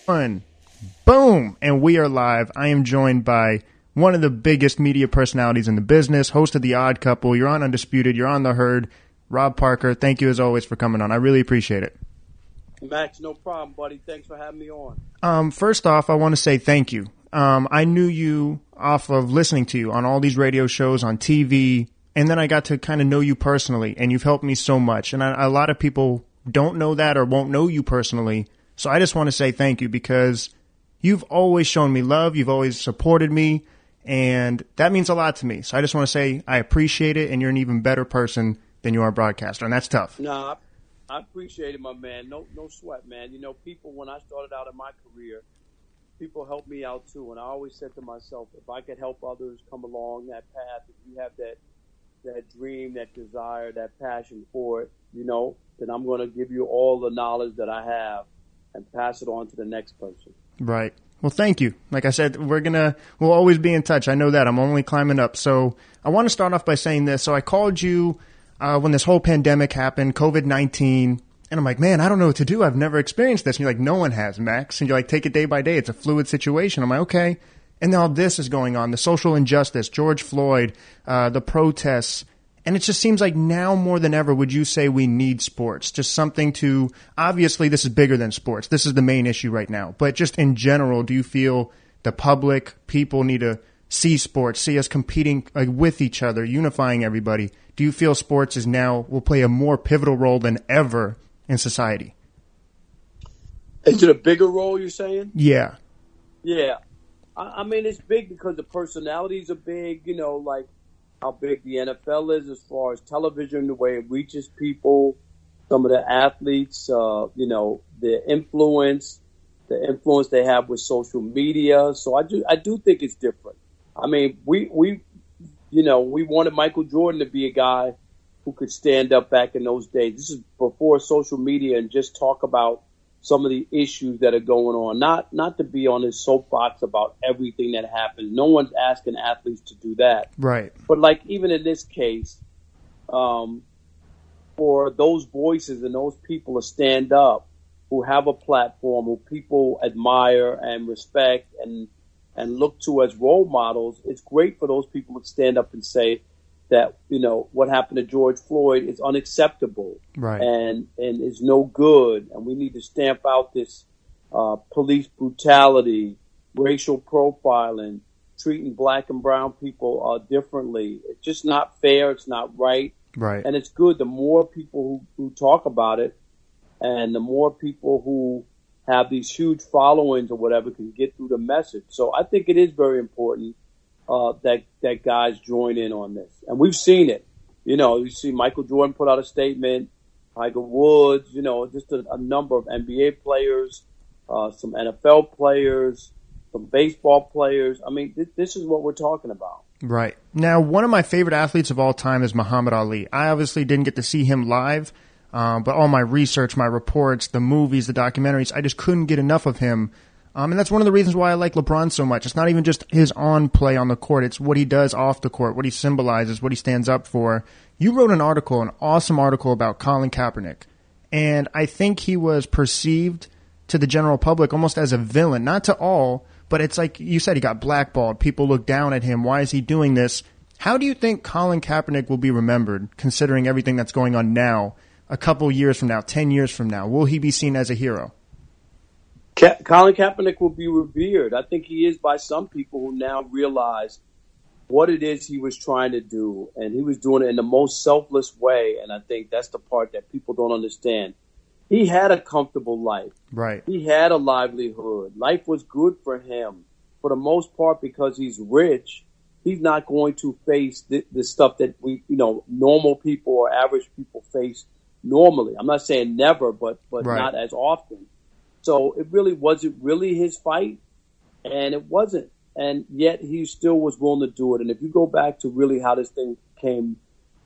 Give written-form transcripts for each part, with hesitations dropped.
One. Boom! And we are live. I am joined by one of the biggest media personalities in the business, host of The Odd Couple. You're on Undisputed. You're on The Herd. Rob Parker, thank you as always for coming on. I really appreciate it. Max, no problem, buddy. Thanks for having me on. First off, I want to say thank you. I knew you off of listening to you on all these radio shows, on TV, and then I got to kind of know you personally, and you've helped me so much. And a lot of people don't know that or won't know you personally. So I just want to say thank you because you've always shown me love. You've always supported me, and that means a lot to me. So I just want to say I appreciate it, and you're an even better person than you are a broadcaster, and that's tough. Nah, I appreciate it, my man. No sweat, man. You know, people, when I started out in my career, people helped me out too, and I always said to myself, if I could help others come along that path, if you have that dream, that desire, that passion for it, you know, then I'm going to give you all the knowledge that I have and pass it on to the next person. Right. Well, thank you. Like I said, we'll always be in touch. I know that. I'm only climbing up. So I want to start off by saying this. So I called you when this whole pandemic happened, COVID-19, and I'm like, man, I don't know what to do. I've never experienced this. And you're like, no one has, Max. And you're like, take it day by day. It's a fluid situation. I'm like, okay. And then all this is going on, the social injustice, George Floyd, the protests. And it just seems like now more than ever, would you say we need sports? Just something to, obviously this is bigger than sports. This is the main issue right now. But just in general, do you feel the public, people need to see sports, see us competing with each other, unifying everybody? Do you feel sports will play a more pivotal role than ever in society? Is it a bigger role, you're saying? Yeah. Yeah. I mean, it's big because the personalities are big, you know, like how big the NFL is as far as television, the way it reaches people, some of the athletes, you know, the influence they have with social media. So I do think it's different. I mean, we wanted Michael Jordan to be a guy who could stand up back in those days. This is before social media and just talk about some of the issues that are going on. Not to be on his soapbox about everything that happens. No one's asking athletes to do that. Right. But like even in this case, for those voices and those people to stand up who have a platform, who people admire and respect and look to as role models, it's great for those people to stand up and say that, you know, what happened to George Floyd is unacceptable, right, and is no good, and we need to stamp out this police brutality, racial profiling, treating black and brown people differently. It's just not fair. It's not right. Right. And it's good. The more people who talk about it, and the more people who have these huge followings or whatever can get through the message. So I think it is very important that guys join in on this. And we've seen it. You know, you see Michael Jordan put out a statement, Tiger Woods, you know, just a number of NBA players, some NFL players, some baseball players. I mean, this is what we're talking about. Right. Now, one of my favorite athletes of all time is Muhammad Ali. I obviously didn't get to see him live, but all my research, my reports, the movies, the documentaries, I just couldn't get enough of him. And that's one of the reasons why I like LeBron so much. It's not even just his on play on the court. It's what he does off the court, what he symbolizes, what he stands up for. You wrote an awesome article about Colin Kaepernick. And I think he was perceived to the general public almost as a villain. Not to all, but it's like you said, he got blackballed. People look down at him. Why is he doing this? How do you think Colin Kaepernick will be remembered, considering everything that's going on now, a couple years from now, 10 years from now? Will he be seen as a hero? Colin Kaepernick will be revered. I think he is by some people who now realize what it is he was trying to do. And he was doing it in the most selfless way. And I think that's the part that people don't understand. He had a comfortable life. Right. He had a livelihood. Life was good for him. For the most part, because he's rich, he's not going to face the stuff that normal people or average people face normally. I'm not saying never, but right, not as often. So it really wasn't really his fight, and it wasn't. And yet he still was willing to do it. And if you go back to really how this thing came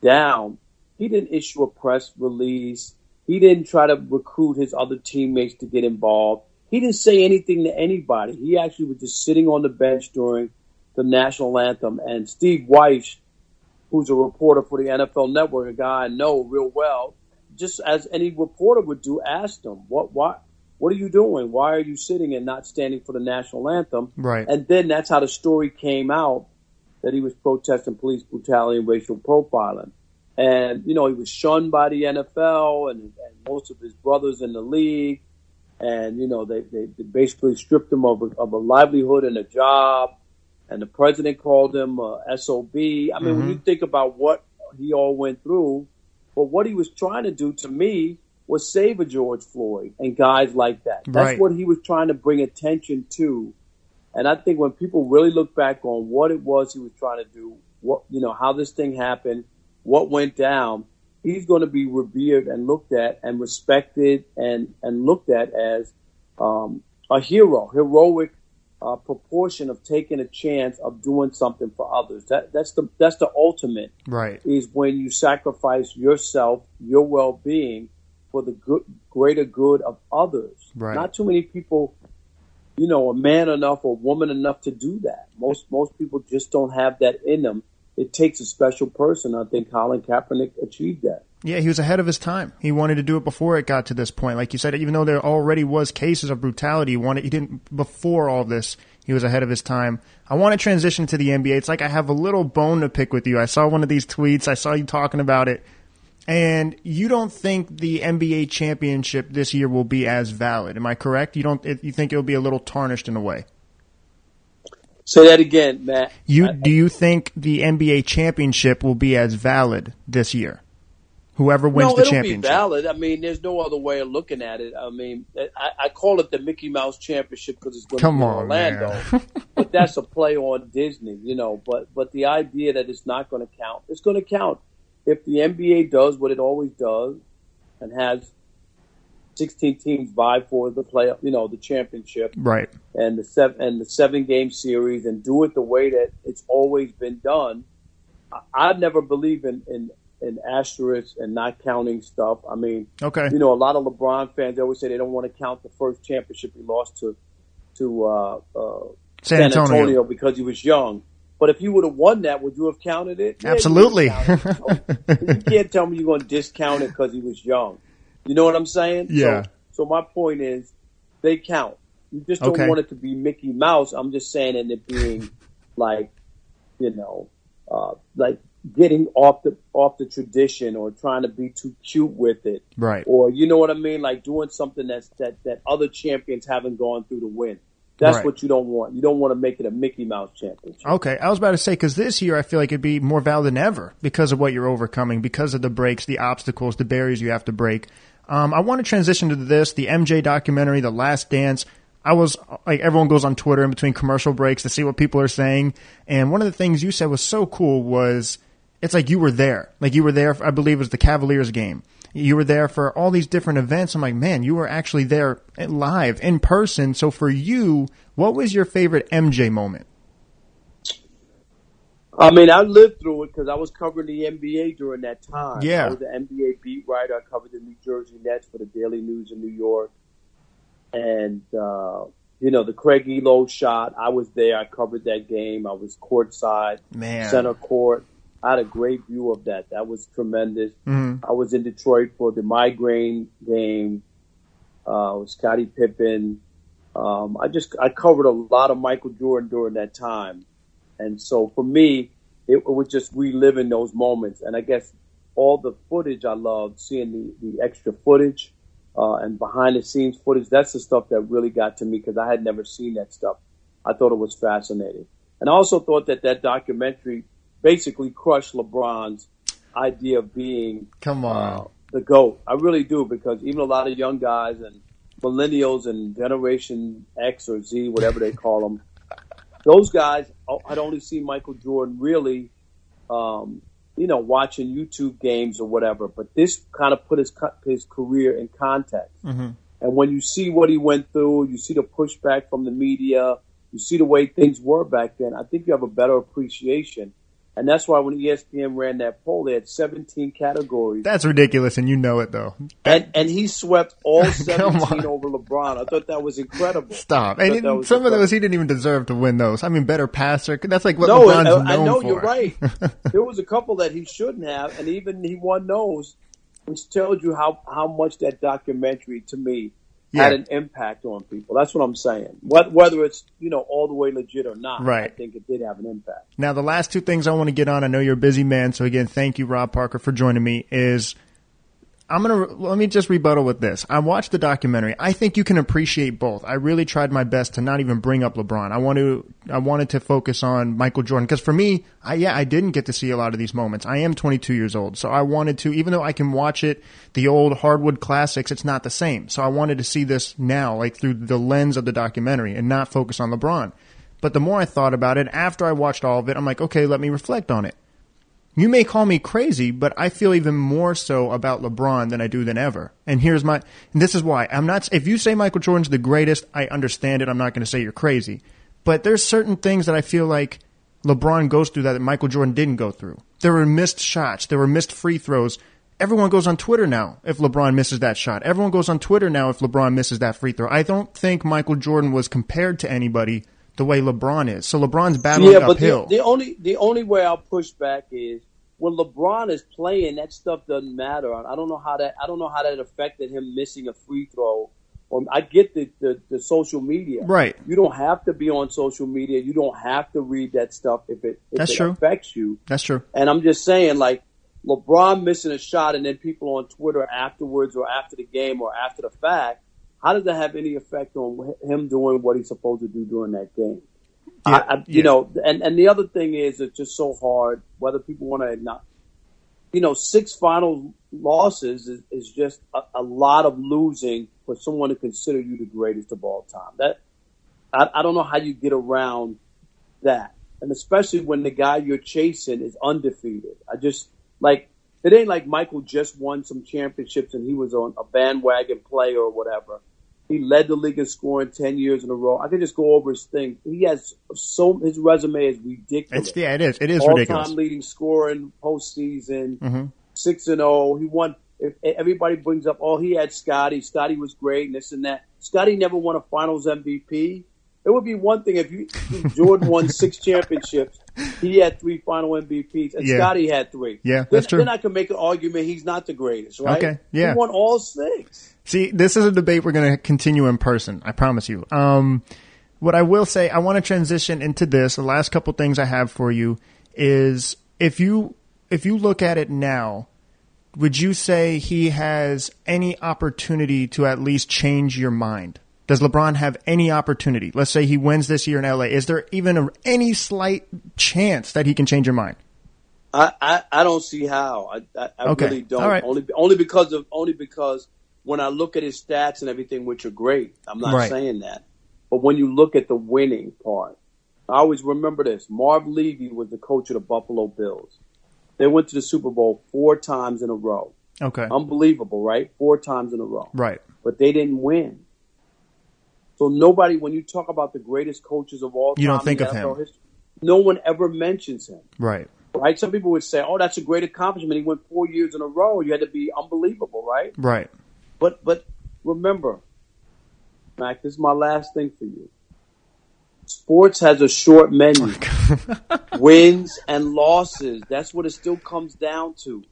down, he didn't issue a press release. He didn't try to recruit his other teammates to get involved. He didn't say anything to anybody. He actually was just sitting on the bench during the national anthem. And Steve Weiss, who's a reporter for the NFL Network, a guy I know real well, just as any reporter would do, asked him, why what are you doing? Why are you sitting and not standing for the national anthem? Right. And then that's how the story came out that he was protesting police brutality and racial profiling. And, he was shunned by the NFL and most of his brothers in the league. And, they basically stripped him of a livelihood and a job. And the president called him SOB. I mean, when you think about what he all went through, but what he was trying to do to me was save a George Floyd and guys like that. That's what he was trying to bring attention to. And I think when people really look back on what it was he was trying to do, how this thing happened, what went down, he's going to be revered and looked at and respected and looked at as a heroic proportion of taking a chance of doing something for others. That's the ultimate. Right. Is when you sacrifice yourself, your well-being for the greater good of others. Right. Not too many people, are man enough or woman enough to do that. Most people just don't have that in them. It takes a special person. I think Colin Kaepernick achieved that. Yeah, he was ahead of his time. He wanted to do it before it got to this point. Like you said, even though there already was cases of brutality, he didn't before all this. He was ahead of his time. I want to transition to the NBA. It's like I have a little bone to pick with you. I saw one of these tweets. I saw you talking about it. And you don't think the NBA championship this year will be as valid. Am I correct? You think it'll be a little tarnished in a way? Say that again, Matt. Do you think the NBA championship will be as valid this year? Whoever wins the championship. No, it'll be valid. I mean, there's no other way of looking at it. I mean, I call it the Mickey Mouse Championship because it's going to be in Orlando. But that's a play on Disney, But the idea that it's not going to count, it's going to count. If the NBA does what it always does and has 16 teams vie for the the championship, right, and the 7-game series, and do it the way that it's always been done, I never believe in asterisks and not counting stuff. I mean, okay, a lot of LeBron fans always say they don't want to count the first championship he lost to San Antonio because he was young. But if you would have won that, would you have counted it? Yeah, absolutely. You can't tell me you're going to discount it because he was young. You know what I'm saying? Yeah. So my point is, they count. You just don't want it to be Mickey Mouse. I'm just saying, and it being like, like getting off the tradition or trying to be too cute with it, right? Or you know what I mean, like doing something that other champions haven't gone through to win. That's what you don't want. You don't want to make it a Mickey Mouse championship. Okay, I was about to say, because this year I feel like it'd be more valid than ever because of what you're overcoming, because of the breaks, the obstacles, the barriers you have to break. I want to transition to this, the MJ documentary, The Last Dance. I was like, everyone goes on Twitter in between commercial breaks to see what people are saying. And one of the things you said was so cool was, it's like you were there. Like you were there, I believe it was the Cavaliers game. You were there for all these different events. I'm like, man, you were actually there live, in person. So for you, what was your favorite MJ moment? I mean, I lived through it because I was covering the NBA during that time. Yeah. I was the NBA beat writer. I covered the New Jersey Nets for the Daily News in New York. And, the Craig Elo shot, I was there. I covered that game. I was courtside, center court. I had a great view of that. That was tremendous. Mm-hmm. I was in Detroit for the migraine game. With Scottie Pippen. I covered a lot of Michael Jordan during that time. And so for me, it was just reliving those moments. And I guess all the footage I loved, seeing the extra footage and behind the scenes footage, that's the stuff that really got to me because I had never seen that stuff. I thought it was fascinating. And I also thought that documentary basically crushed LeBron's idea of being the GOAT. I really do, because even a lot of young guys and millennials and Generation X or Z, whatever they call them, those guys had only seen Michael Jordan really, watching YouTube games or whatever. But this kind of put his career in context. Mm-hmm. And when you see what he went through, you see the pushback from the media, you see the way things were back then, I think you have a better appreciation. And that's why when ESPN ran that poll, they had 17 categories. That's ridiculous, and you know it, though. And he swept all 17 over LeBron. I thought that was incredible. Stop. And some of those, he didn't even deserve to win those. I mean, better passer. That's like what LeBron's known for. I know, you're right. There was a couple that he shouldn't have, and even he won those, which tells you how much that documentary, to me, had an impact on people. That's what I'm saying. Whether it's, all the way legit or not, right. I think it did have an impact. Now, the last two things I want to get on, I know you're a busy man, so again, thank you, Rob Parker, for joining me, is let me just rebuttal with this. I watched the documentary. I think you can appreciate both. I really tried my best to not even bring up LeBron. I wanted to focus on Michael Jordan because for me, I didn't get to see a lot of these moments. I am 22 years old, so I wanted to, even though I can watch it, the old hardwood classics, it's not the same. So I wanted to see this now, like through the lens of the documentary and not focus on LeBron. But the more I thought about it, after I watched all of it, I'm like, okay, let me reflect on it. You may call me crazy, but I feel even more so about LeBron than ever. And this is why. If you say Michael Jordan's the greatest, I understand it. I'm not going to say you're crazy. But there's certain things that I feel like LeBron goes through that Michael Jordan didn't go through. There were missed shots. There were missed free throws. Everyone goes on Twitter now if LeBron misses that shot. Everyone goes on Twitter now if LeBron misses that free throw. I don't think Michael Jordan was compared to anybody the way LeBron is. So LeBron's battling uphill. The only way I'll push back is when LeBron is playing, that stuff doesn't matter. I don't know how that affected him missing a free throw. I get the social media. Right. You don't have to be on social media. You don't have to read that stuff if it affects you. That's true. And I'm just saying, like, LeBron missing a shot and then people on Twitter afterwards or after the game or after the fact, how does that have any effect on him doing what he's supposed to do during that game? Yeah, And the other thing is, it's just so hard, whether people want to not, 6 final losses is just a lot of losing for someone to consider you the greatest of all time. I don't know how you get around that. And especially when the guy you're chasing is undefeated. It ain't like Michael just won some championships and he was on a bandwagon player or whatever. He led the league in scoring 10 years in a row. I can just go over his thing. His resume is ridiculous. It is ridiculous. All-time leading scorer in postseason, 6-0. He won. If everybody brings up, he had Scotty. Scotty was great and this and that. Scotty never won a Finals MVP. It would be one thing if Jordan won 6 championships. He had 3 final MVPs, and Scotty had 3. Yeah, that's true. Then I can make an argument he's not the greatest, right? Okay, yeah. He won all 6. See, this is a debate we're going to continue in person. I promise you. What I will say, I want to transition into this. The last couple things I have for you is if you look at it now, would you say he has any opportunity to at least change your mind? Does LeBron have any opportunity? Let's say he wins this year in LA. Is there even any slight chance that he can change your mind? I don't see how. I really don't. All right. Only because when I look at his stats and everything, which are great, I'm not saying that. But when you look at the winning part, I always remember this. Marv Levy was the coach of the Buffalo Bills. They went to the Super Bowl 4 times in a row. Okay. Unbelievable, right? 4 times in a row. Right. But they didn't win. So nobody, when you talk about the greatest coaches of all time, you don't think of him. History, no one ever mentions him. Right. Right? Some people would say, that's a great accomplishment. He went 4 years in a row. You had to be unbelievable, right? Right. But remember, Mac, this is my last thing for you. Sports has a short menu. Wins and losses. That's what it still comes down to.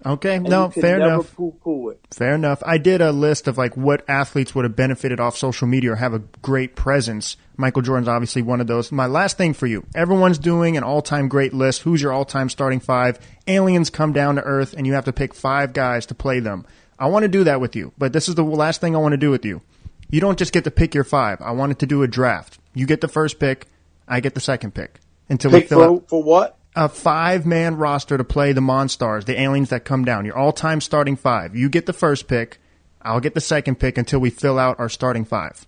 Okay, and no, fair enough. Poo-poo it. Fair enough. I did a list of what athletes would have benefited off social media or have a great presence. Michael Jordan's obviously one of those. My last thing for you. Everyone's doing an all-time great list. Who's your all-time starting 5? Aliens come down to Earth, and you have to pick 5 guys to play them. I want to do that with you, but this is the last thing I want to do with you. You don't just get to pick your 5. I wanted to do a draft. You get the first pick. I get the second pick. For what? A 5-man roster to play the Monstars, the aliens that come down. Your all-time starting 5. You get the first pick. I'll get the second pick until we fill out our starting 5.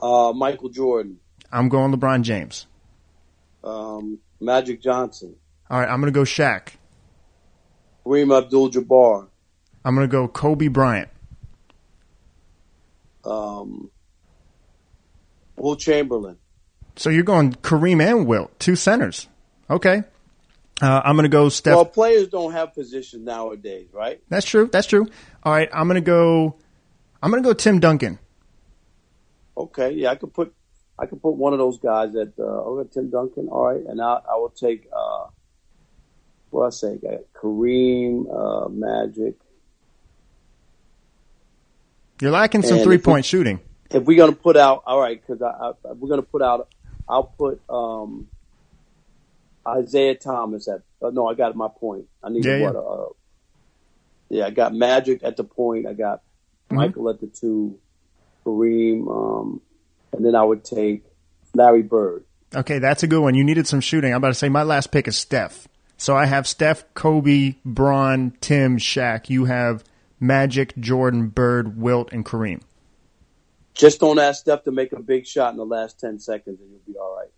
Michael Jordan. I'm going LeBron James. Magic Johnson. All right, I'm going to go Shaq. Kareem Abdul-Jabbar. I'm going to go Kobe Bryant. Will Chamberlain. So you're going Kareem and Wilt, 2 centers. Okay. I'm going to go Steph. Well, players don't have positions nowadays, right? That's true. All right, I'm going to go Tim Duncan. Okay, yeah, I could put one of those guys at Tim Duncan. All right, and I will take Kareem, Magic. You're lacking some 3-point shooting. If we're gonna put out, all right, because we're gonna put out. I'll put Isaiah Thomas at. No, I got my point. I need I got Magic at the point. I got Michael at the 2, Kareem, and then I would take Larry Bird. Okay, that's a good one. You needed some shooting. I'm about to say my last pick is Steph. So I have Steph, Kobe, Bron, Tim, Shaq. You have Magic, Jordan, Bird, Wilt, and Kareem. Just don't ask Steph to make a big shot in the last 10 seconds and you'll be all right.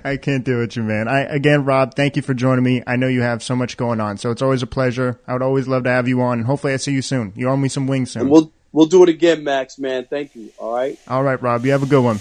I can't do it, you man. Again, Rob, thank you for joining me. I know you have so much going on, so it's always a pleasure. I would always love to have you on, and hopefully I see you soon. You owe me some wings soon. And we'll do it again, Max, man. Thank you. All right? All right, Rob. You have a good one.